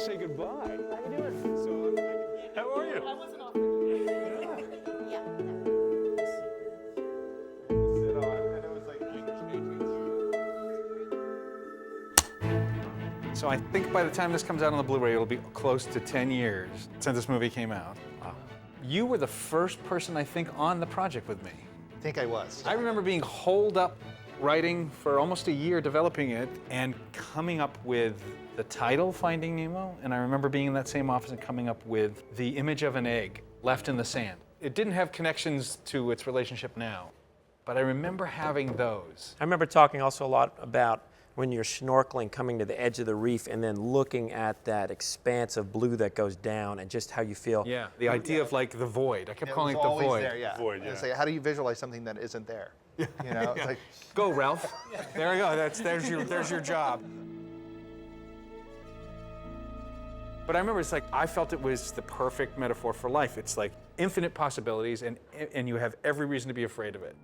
say goodbye. How you doing? How are you? I wasn't offered. Yeah. Sit on, and it was like So I think by the time this comes out on the Blu-ray, it'll be close to 10 years since this movie came out. Wow. You were the first person, I think, on the project with me. I think I was. I remember being holed up writing for almost a year, developing it, and coming up with the title, Finding Nemo, and I remember being in that same office and coming up with the image of an egg left in the sand. It didn't have connections to its relationship now, but I remember having those. I remember talking also a lot about when you're snorkeling, coming to the edge of the reef and then looking at that expanse of blue that goes down and just how you feel. Yeah, the idea of like the void. I kept calling it the always void. there, yeah. Void, yeah. It's like, how do you visualize something that isn't there? You know, it's like, Go, Ralph. There you go. There's your job. But I remember it's like I felt it was the perfect metaphor for life. It's like infinite possibilities, and you have every reason to be afraid of it.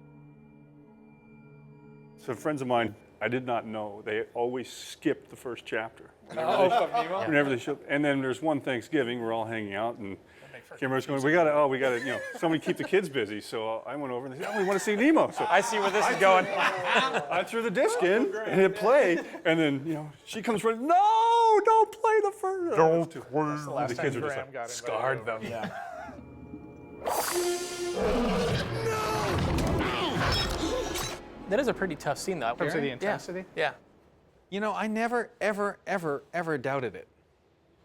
So friends of mine, I did not know, they always skipped the first chapter. Whenever they show, and then there's one Thanksgiving, we're all hanging out, and Kimber's going, we gotta, somebody keep the kids busy. So I went over and they said, oh, we want to see Nemo. So I see where this is going. I threw the disc in and hit play, and then she comes running, no, don't play the first. Don't play. The kids are just like, Scarred them. Yeah. That is a pretty tough scene, though. In terms of the intensity? Yeah. You know, I never, ever, ever, ever doubted it.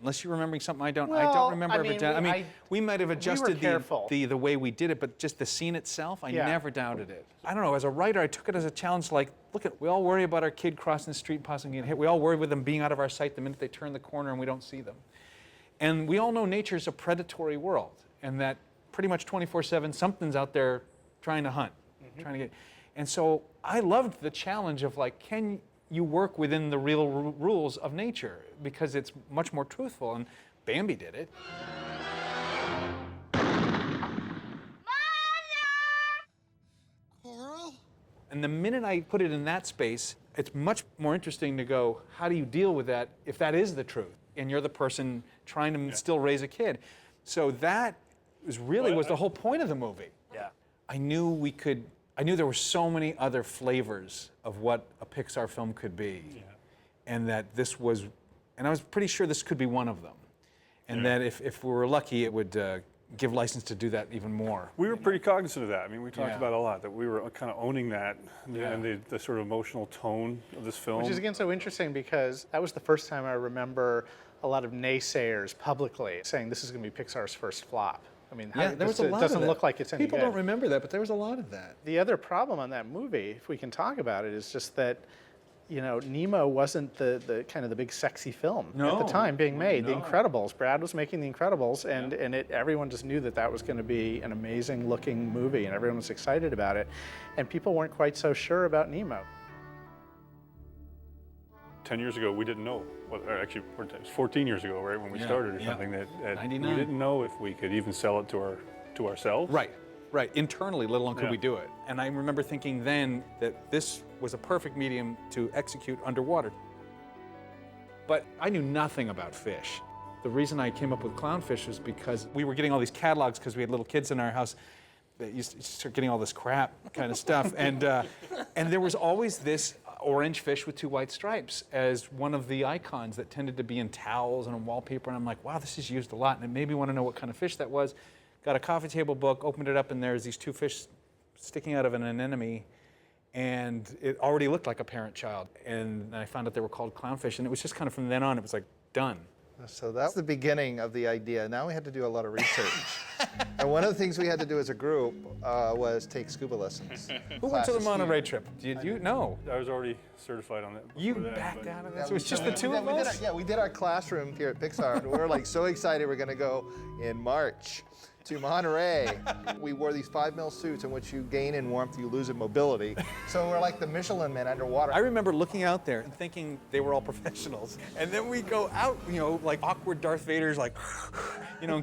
Unless you're remembering something I don't. I Well, don't remember I ever mean, doubting. We might have adjusted careful. the way we did it, but just the scene itself, I Yeah. never doubted it. I don't know. As a writer, I took it as a challenge. Like, look at, we all worry about our kid crossing the street, possibly getting hit. We all worry with them being out of our sight the minute they turn the corner and we don't see them. And we all know nature's a predatory world, and that pretty much 24/7 something's out there trying to hunt, trying to get. And so I loved the challenge of like, can you work within the real rules of nature, because it's much more truthful, and Bambi did it. Coral? And the minute I put it in that space, it's much more interesting to go, how do you deal with that if that is the truth, and you're the person trying to still raise a kid? So that was the whole point of the movie. Yeah. I knew there were so many other flavors of what a Pixar film could be, and that this was, and I was pretty sure this could be one of them, and that if we were lucky, it would give license to do that even more. We were pretty cognizant of that. I mean, we talked Yeah. about it a lot, that we were kind of owning that, and the sort of emotional tone of this film. Which is again so interesting because that was the first time I remember a lot of naysayers publicly saying this is going to be Pixar's first flop. I mean, There was a lot it doesn't of look that. like it's any People good. don't remember that, but there was a lot of that. The other problem on that movie, if we can talk about it, is just that, Nemo wasn't the kind of the big sexy film at the time being made. The Incredibles, Brad was making The Incredibles, and everyone just knew that was going to be an amazing looking movie, and everyone was excited about it, and people weren't quite so sure about Nemo. 10 years ago, we didn't know. Or actually, it was 14 years ago, right, when we started, or something, that we 99. didn't know if we could even sell it to ourselves. Right. Internally, let alone could we do it. And I remember thinking then that this was a perfect medium to execute underwater. But I knew nothing about fish. The reason I came up with clownfish was because we were getting all these catalogs because we had little kids in our house that used to start getting all this crap kind of stuff. And there was always this orange fish with 2 white stripes as one of the icons that tended to be in towels and on wallpaper. And I'm like, wow, this is used a lot. And it made me want to know what kind of fish that was. Got a coffee table book, opened it up, and there's these 2 fish sticking out of an anemone. And it already looked like a parent-child. And I found out they were called clownfish. And it was just kind of from then on, it was like, done. So that's the beginning of the idea. Now we had to do a lot of research. And one of the things we had to do as a group was take scuba lessons. Who went to the Monterey trip? Did you? No. I was already certified on that. You before that, backed but- out of that? So it was just the 2 of us? We did our classroom here at Pixar. We were like so excited we're going to go in March. to Monterey. We wore these 5mm suits in which you gain in warmth, you lose in mobility. So we're like the Michelin men underwater. I remember looking out there and thinking they were all professionals. And then we go out, like awkward Darth Vader's like,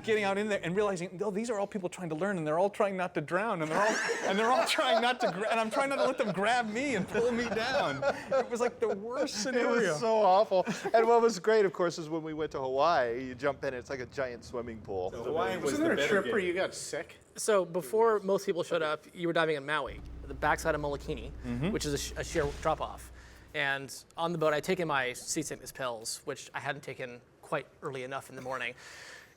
getting out in there and realizing, oh, these are all people trying to learn and they're all trying not to drown and they're all trying not to, and I'm trying not to let them grab me and pull me down. It was like the worst scenario. It was so awful. And what was great, of course, is when we went to Hawaii, you jump in, it's like a giant swimming pool. So Hawaii was Wasn't there a trip where you got sick? So before most people showed up, you were diving in Maui, the backside of Molokini, which is a sheer drop-off. And on the boat, I'd taken my seasickness pills, which I hadn't taken quite early enough in the morning.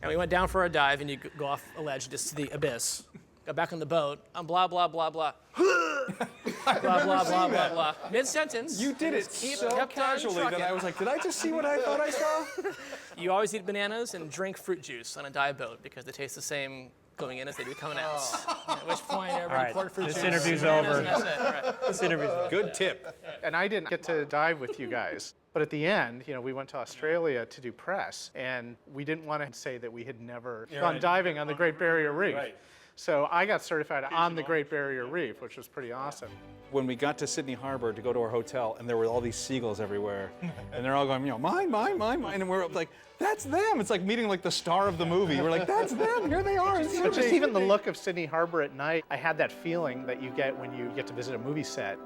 And we went down for a dive, and you go off a ledge just to the abyss. Got back on the boat, I'm blah, blah, blah, blah. blah, blah, blah, blah, blah. Mid-sentence. You did it so casually that I was like, did I just see what I thought I saw? You always eat bananas and drink fruit juice on a dive boat because they taste the same going in as they do coming out. At which point everybody poured fruit juice. This interview's over. And that's it. Right. This interview's over. Good tip. And I didn't get to dive with you guys. But at the end, we went to Australia to do press, and we didn't want to say that we had never gone diving on the Great Barrier Reef. Right. So I got certified on the Great Barrier Reef, which was pretty awesome. When we got to Sydney Harbor to go to our hotel, and there were all these seagulls everywhere, and they're all going, mine, mine, mine, mine, and we're like, that's them. It's like meeting like the star of the movie. We're like, that's them. Here they are. But just even the look of Sydney Harbor at night, I had that feeling that you get when you get to visit a movie set.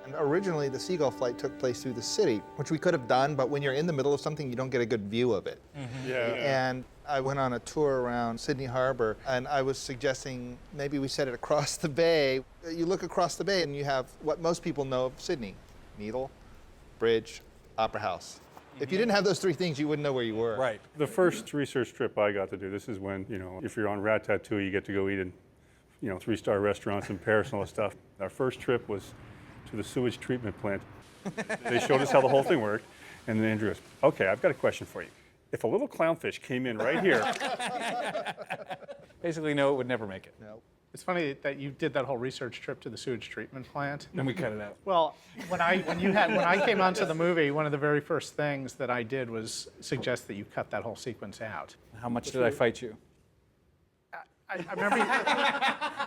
And originally, the seagull flight took place through the city, which we could have done, but when you're in the middle of something, you don't get a good view of it. And I went on a tour around Sydney Harbor, and I was suggesting maybe we set it across the bay. You look across the bay, and you have what most people know of Sydney: Needle, Bridge, Opera House. If you didn't have those three things, you wouldn't know where you were. Right. The first research trip I got to do, this is when, if you're on Ratatouille, you get to go eat in, 3-star restaurants in Paris and all that stuff. Our first trip was to the sewage treatment plant. They showed us how the whole thing worked, and then Andrew goes, okay, I've got a question for you. If a little clownfish came in right here. Basically, no, it would never make it. No. It's funny that you did that whole research trip to the sewage treatment plant. Then we cut it out. Well, when I came onto the movie, one of the very first things that I did was suggest that you cut that whole sequence out. How much did I fight you? I remember.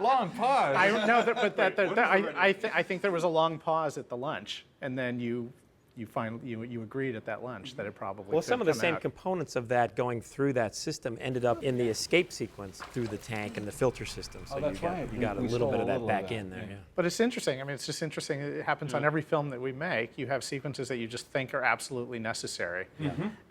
Long pause. I think there was a long pause at the lunch, and then you agreed at that lunch that it probably. Well, some of the come same out. components of that going through that system ended up in the escape sequence through the tank and the filter system. So that's right. You got a We little bit stole of a that little back of that, in there. yeah. But it's interesting. I mean, it's just interesting. It happens on every film that we make. You have sequences that you just think are absolutely necessary.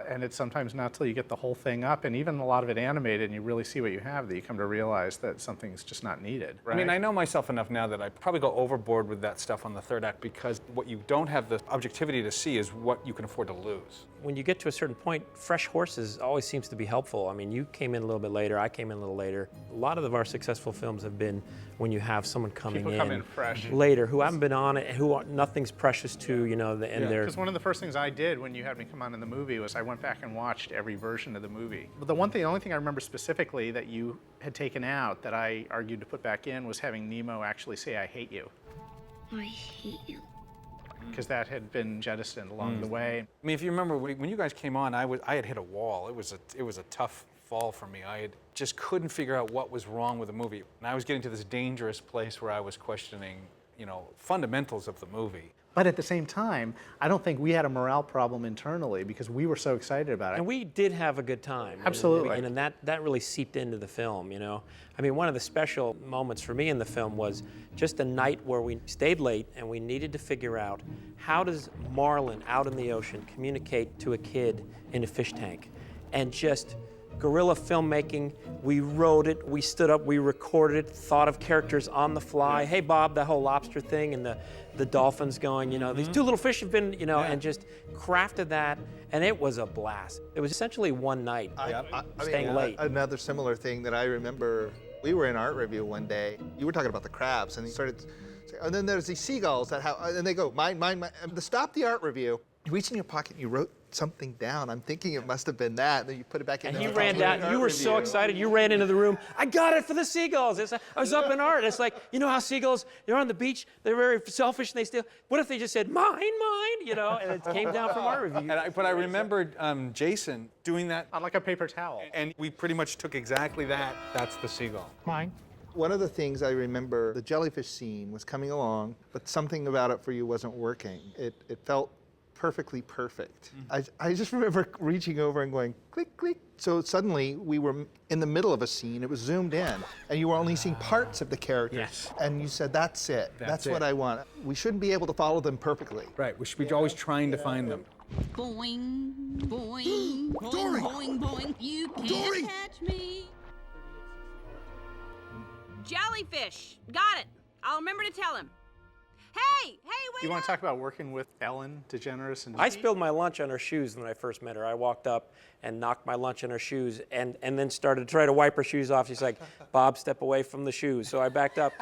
And it's sometimes not till you get the whole thing up, and even a lot of it animated, and you really see what you have, that you come to realize that something's just not needed. Right? I mean, I know myself enough now that I probably go overboard with that stuff on the third act because what you don't have the objectivity to see is what you can afford to lose. When you get to a certain point, fresh horses always seems to be helpful. I mean, you came in a little bit later, I came in a little later. A lot of our successful films have been when you have someone coming People come in fresh. later who haven't been on it, nothing's precious to, and they're... Because one of the first things I did when you had me come on in the movie was I went back and watched every version of the movie. But the only thing I remember specifically that you had taken out that I argued to put back in was having Nemo actually say, "I hate you." I hate you. Because that had been jettisoned along the way. I mean, if you remember when you guys came on, I had hit a wall. It was a tough fall for me. I just couldn't figure out what was wrong with the movie, and I was getting to this dangerous place where I was questioning, fundamentals of the movie. But at the same time, I don't think we had a morale problem internally because we were so excited about it. And we did have a good time. Absolutely. And that really seeped into the film, I mean, one of the special moments for me in the film was just a night where we stayed late and we needed to figure out how does marlin out in the ocean communicate to a kid in a fish tank? And just guerrilla filmmaking, we wrote it, we stood up, we recorded it, thought of characters on the fly. Hey, Bob, that whole lobster thing and the dolphins going, these two little fish have been, and just crafted that, and it was a blast. It was essentially one night, staying late. Another similar thing that I remember, we were in art review one day. You were talking about the crabs, and he started, and then there's these seagulls and they go, mine, mine, mine. And to stop the art review, you reach in your pocket and you wrote something down. I'm thinking it must have been that. Then you put it back in. And he ran down. You were so excited. You ran into the room. I got it for the seagulls. I was up in art. It's like, you know how seagulls, they're on the beach, they're very selfish, and they steal. What if they just said, mine, you know, and it came down from art review. But I remembered Jason doing that. On like a paper towel. And we pretty much took exactly that. That's the seagull. Mine. One of the things I remember, the jellyfish scene was coming along, but something about it for you wasn't working. It felt perfectly perfect. I just remember reaching over and going, click, click. So suddenly we were in the middle of a scene, it was zoomed in, and you were only seeing parts of the characters. Yes. And you said, that's it. That's what I want. We shouldn't be able to follow them perfectly. Right, we should be always trying to find them. Boing, boing, boing, Dory! boing, boing. You can't Dory! catch me. Jellyfish. Got it. I'll remember to tell him. Hey, wait You want up. to talk about working with Ellen DeGeneres? And I spilled my lunch on her shoes when I first met her. I walked up and knocked my lunch on her shoes and then started to try to wipe her shoes off. She's like, Bob, step away from the shoes. So I backed up.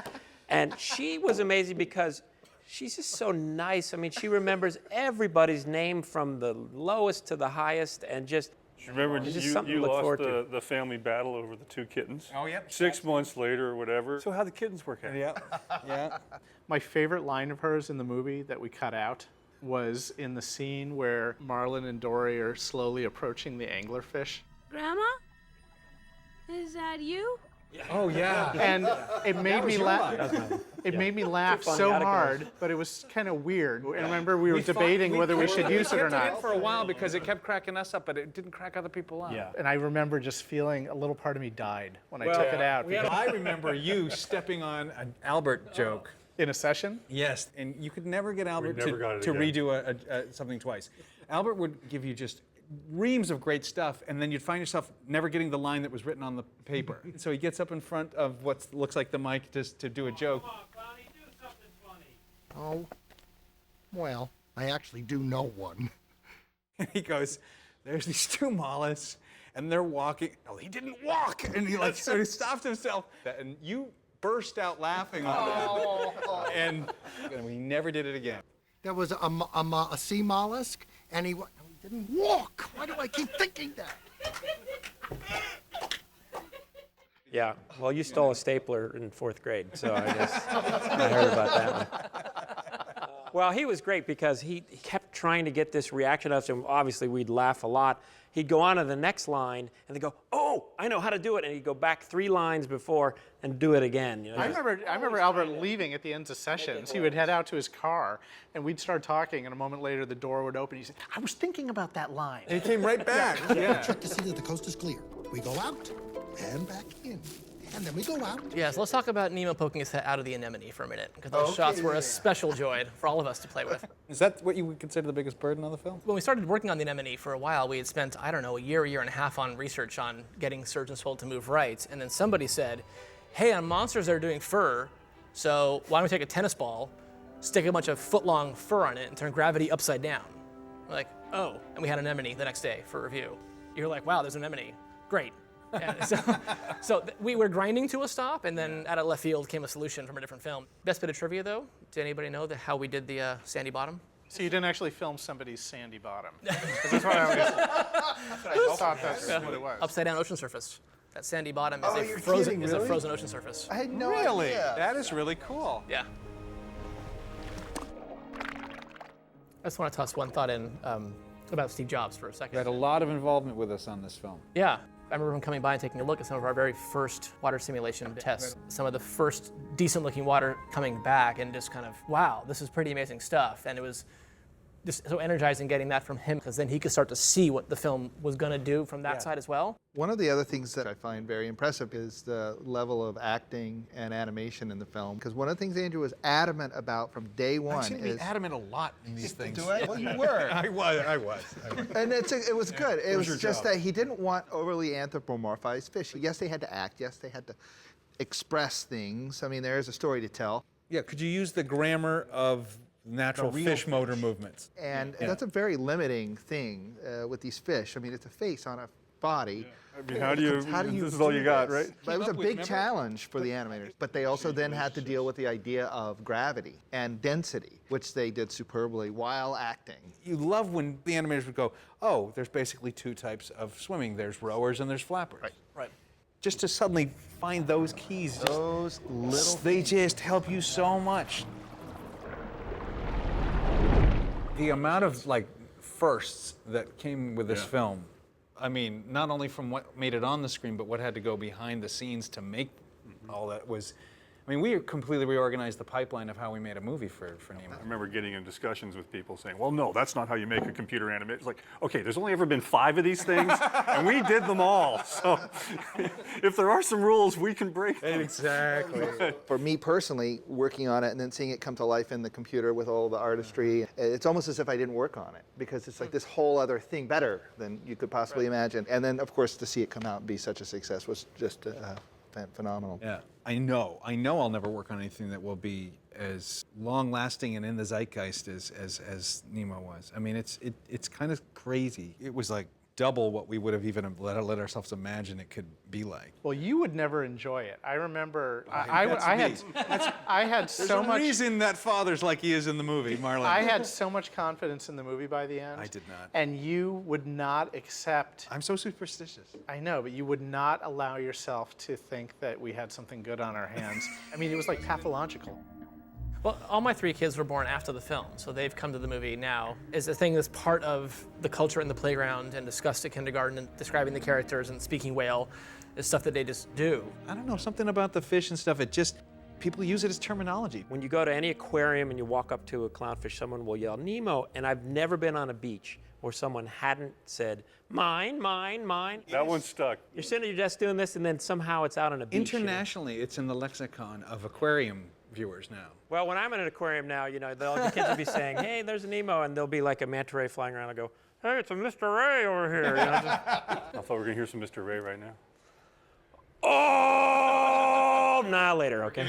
And she was amazing because she's just so nice. I mean, she remembers everybody's name from the lowest to the highest and just... Remember, It's just something you to look lost forward to. the family battle over the 2 kittens? Oh, yep. 6 months later or whatever. So how'd the kittens work out? Yeah. My favorite line of hers in the movie that we cut out was in the scene where Marlin and Dory are slowly approaching the anglerfish. Grandma? Is that you? Oh, yeah. And it made me laugh. line. It made me laugh Too funny, so gotta go. hard, but it was kind of weird. And remember, we were debating whether we should use it or kept it in not. for a while because it kept cracking us up, but it didn't crack other people up. Yeah. And I remember just feeling a little part of me died when I took it out. because- I remember you stepping on an Albert joke. in a session. Yes, and you could never get Albert never got it to again. redo something twice. Albert would give you just reams of great stuff, and then you'd find yourself never getting the line that was written on the paper. So he gets up in front of what looks like the mic just to do a joke. Oh, well, I actually do know one. And he goes, there's these 2 mollusks, and they're walking. Oh, he didn't walk! And he sort of stopped himself. And you burst out laughing on that. And we never did it again. There was a sea mollusk, and he didn't walk. Why do I keep thinking that? Yeah, well, you stole a stapler in 4th grade, so I guess I heard about that one. Well, he was great because he kept trying to get this reaction out of us, and obviously we'd laugh a lot. He'd go on to the next line, and they'd go, oh, I know how to do it, and he'd go back 3 lines before and do it again. You know? I remember Albert leaving at the ends of sessions. He would head out to his car, and we'd start talking, and a moment later the door would open. He said, I was thinking about that line. And he came right back. Yeah. Check to see that the coast is clear. We go out and back in, and then we go out. Yeah, so let's talk about Nemo poking his head out of the anemone for a minute, because those shots were a special joy for all of us to play with. Is that what you would consider the biggest burden of the film? When we started working on the anemone for a while, we had spent, I don't know, a year and a half on research on getting surgeons told to move right, and then somebody said, hey, on monsters that are doing fur, so why don't we take a tennis ball, stick a bunch of foot-long fur on it, and turn gravity upside down? We're like, oh, and we had an anemone the next day for review. You're like, wow, there's an anemone. Great. And so we were grinding to a stop, and then out of left field came a solution from a different film. Best bit of trivia, though, did anybody know how we did the sandy bottom? So you didn't actually film somebody's sandy bottom. 'Cause that's what I always thought that's what it was. Upside down ocean surface. That sandy bottom is, Oh, a, you're frozen, kidding, is a really? frozen ocean surface. I had no Really? idea. That is really cool. Yeah. I just want to toss one thought in about Steve Jobs for a second. You had a lot of involvement with us on this film. Yeah. I remember him coming by and taking a look at some of our very first water simulation tests. Some of the first decent looking water coming back and just kind of, wow, this is pretty amazing stuff. And it was just so energizing getting that from him, because then he could start to see what the film was going to do from that side as well. One of the other things that I find very impressive is the level of acting and animation in the film. Because one of the things Andrew was adamant about from day one I seem to be is... adamant a lot in these things. Do I? Well, you were. I was. And it was good. It was your just job? that he didn't want overly anthropomorphized fish. Yes, they had to act. Yes, they had to express things. I mean, there is a story to tell. Yeah, could you use the grammar of natural fish motor movements? And that's a very limiting thing with these fish. I mean, it's a face on a body. I mean, how do you this is all you got, right? But it was a big challenge for the animators. But they also then had to deal with the idea of gravity and density, which they did superbly while acting. You love when the animators would go, oh, there's basically two types of swimming. There's rowers and there's flappers. Right. Just to suddenly find those keys, Those little they just help you so much. The amount of like firsts that came with this film, I mean, not only from what made it on the screen, but what had to go behind the scenes to make all that was, I mean, we completely reorganized the pipeline of how we made a movie for Nemo. I remember getting in discussions with people saying, well, no, that's not how you make a computer animated. It's like, okay, there's only ever been 5 of these things, and we did them all. So if there are some rules, we can break them. Exactly. For me personally, working on it and then seeing it come to life in the computer with all the artistry, it's almost as if I didn't work on it, because it's like this whole other thing better than you could possibly imagine. And then, of course, to see it come out and be such a success was just phenomenal. Yeah, I know I'll never work on anything that will be as long-lasting and in the zeitgeist as Nemo was. I mean, it's kind of crazy. It was like double what we would have even let ourselves imagine it could be like. Well, you would never enjoy it. I remember I had so There's a much reason that father's like he is in the movie, Marlon. I had so much confidence in the movie by the end. I did not. And you would not accept. I'm so superstitious. I know, but you would not allow yourself to think that we had something good on our hands. I mean, it was like pathological. Well, all my 3 kids were born after the film, so they've come to the movie now. It's a thing that's part of the culture in the playground and discussed at kindergarten, and describing the characters and speaking whale is stuff that they just do. I don't know, something about the fish and stuff, people use it as terminology. When you go to any aquarium and you walk up to a clownfish, someone will yell, Nemo, and I've never been on a beach where someone hadn't said, mine, mine, mine. That one stuck. You're sitting at your desk doing this, and then somehow it's out on a beach. Internationally, it's in the lexicon of aquarium viewers now. Well, when I'm in an aquarium now, the kids will be saying, hey, there's a Nemo, and there'll be like a manta ray flying around. I go, hey, it's a Mr. Ray over here. I thought we were going to hear some Mr. Ray right now. Oh, nah, later, okay.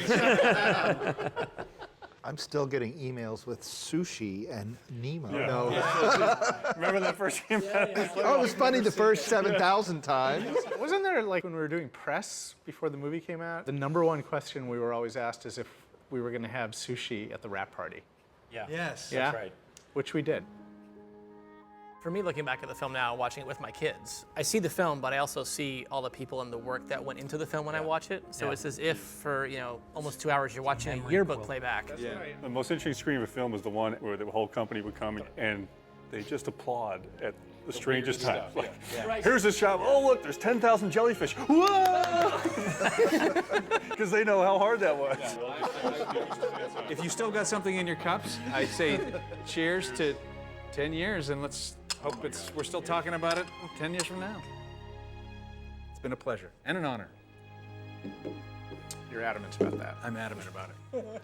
I'm still getting emails with sushi and Nemo. Yeah. No. Remember that first game? Oh, it was funny the first 7,000 times. Wasn't there, like, when we were doing press before the movie came out, the #1 question we were always asked is if we were going to have sushi at the wrap party. Yeah. Yes. Yeah? That's right. Which we did. For me, looking back at the film now, watching it with my kids, I see the film, but I also see all the people and the work that went into the film when I watch it. So it's as if for, almost 2 hours you're watching a yearbook playback. The most interesting screen of a film is the one where the whole company would come and they just applaud at the strangest times. Like, here's a shot. Oh, look, there's 10,000 jellyfish. Whoa! Because they know how hard that was. If you still got something in your cups, I'd say cheers to 10 years, and let's hope we're still talking about it 10 years from now. It's been a pleasure and an honor. You're adamant about that. I'm adamant about it.